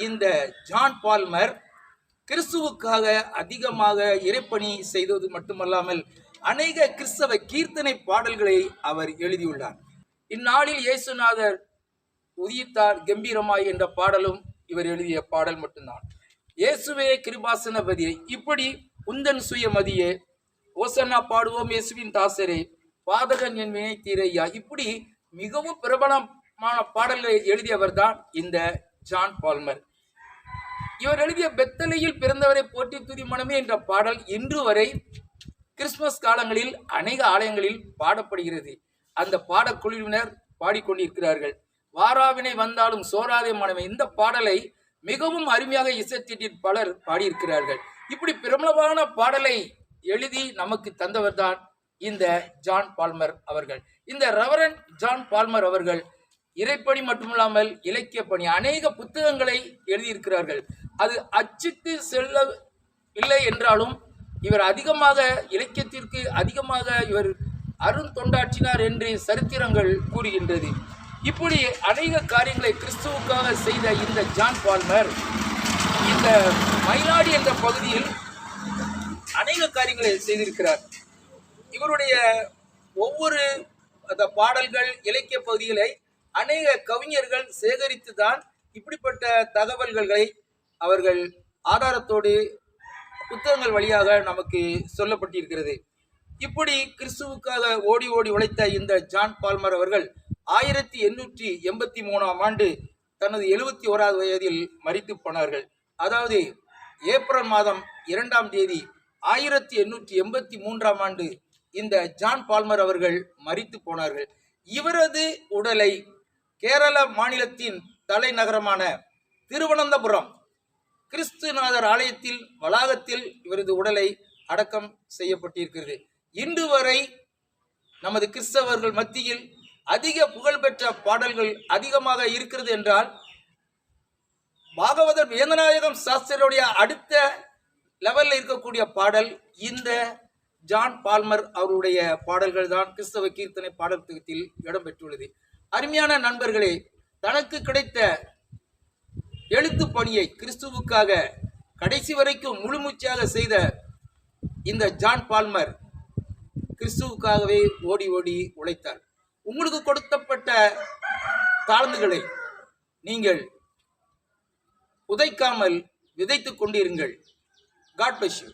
இந்த John Palmer கிறிஸ்துவுக்காக அதிகமாக இறைப்பணி செய்தது மட்டுமல்லாமல் அநேக கிறிஸ்தவ கீர்த்தனை பாடல்களை அவர் எழுதியுள்ளார். இந்நாளில் இயேசுநாதர் உதித்தார் கம்பீரமாய் என்ற பாடலும் இவர் எழுதிய பாடல் மட்டும்தான். இயேசுவே கிருபாசனபதியே, இப்படி உந்தன் சுயமதியே, ஓசன்னா பாடுவோம் இயேசுவின் தாசரே, பாதகன் என் வினை தீரையா, இப்படி மிகவும் பிரபலமான பாடல்களை எழுதியவர் தான் இந்த ஜான் பால்மர். இவர் எழுதிய பெத்தலையில் பிறந்தவரை போற்றி துதி மனமே என்ற பாடல் இன்று வரை கிறிஸ்துமஸ் காலங்களில் அநேக ஆலயங்களில் பாடப்படுகிறது. அந்த பாடக்குழுவினர் பாடிக்கொண்டிருக்கிறார்கள். வாராவினை வந்தாலும் சோராதே மனமே, இந்த பாடலை மிகவும் அருமையாக இசைத்தீட்டில் பலர் பாடியிருக்கிறார்கள். இப்படி பிரபலமான பாடலை எழுதி நமக்கு தந்தவர் தான் இந்த ஜான் பால்மர் அவர்கள். இந்த ரெவரண்ட் ஜான் பால்மர் அவர்கள் இறைப்பணி மட்டுமில்லாமல் இலக்கிய பணி அநேக புத்தகங்களை எழுதியிருக்கிறார்கள். அது அச்சுக்கு செல்லவில்லை என்றாலும் இவர் அதிகமாக இலக்கியத்திற்கு அதிகமாக இவர் அருந்தொண்டாற்றினார் என்று சரித்திரங்கள் கூறுகின்றது. இப்படி அநேக காரியங்களை கிறிஸ்துவுக்காக செய்த இந்த ஜான் பால்மர் இந்த மயிலாடி என்ற பகுதியில் அநேக காரியங்களை செய்திருக்கிறார். இவருடைய ஒவ்வொரு அந்த பாடல்கள் இலக்கிய பகுதிகளை அநேக கவிஞர்கள் சேகரித்து தான் இப்படிப்பட்ட தகவல்களை அவர்கள் ஆதாரத்தோடு புத்தகங்கள் வழியாக நமக்கு சொல்லப்பட்டிருக்கிறது. இப்படி கிறிஸ்துவுக்காக ஓடி ஓடி உழைத்த இந்த ஜான் பால்மர் அவர்கள் 1883ஆம் ஆண்டு தனது 71வது வயதில் மரித்து போனார்கள். அதாவது ஏப்ரல் மாதம் 2ஆம் தேதி 1883ஆம் ஆண்டு இந்த ஜான் பால்மர் அவர்கள் மரித்து போனார்கள். இவரது உடலை கேரள மாநிலத்தின் தலைநகரமான திருவனந்தபுரம் கிறிஸ்துநாதர் ஆலயத்தில் வளாகத்தில் இவரது உடலை அடக்கம் செய்யப்பட்டிருக்கிறது. இன்று வரை நமது கிறிஸ்தவர்கள் மத்தியில் அதிக புகழ்பெற்ற பாடல்கள் அதிகமாக இருக்கிறது என்றால் பாகவதர் வேதநாயகம் சாஸ்திரியுடைய அடுத்த லெவலில் இருக்கக்கூடிய பாடல் இந்த ஜான் பால்மர் அவருடைய பாடல்கள் தான் கிறிஸ்தவ கீர்த்தனை பாடல் தொகுப்பில் இடம்பெற்றுள்ளது. அருமையான நண்பர்களே, தனக்கு கிடைத்த எழுத்து பணியை கிறிஸ்துவுக்காக கடைசி வரைக்கும் முழுமூச்சாக செய்த இந்த ஜான் பால்மர் கிறிஸ்துவுக்காகவே ஓடி ஓடி உழைத்தார். உங்களுக்கு கொடுக்கப்பட்ட தாளந்துகளை நீங்கள் உதைக்காமல் விதைத்துக் கொண்டிருங்கள். God bless you.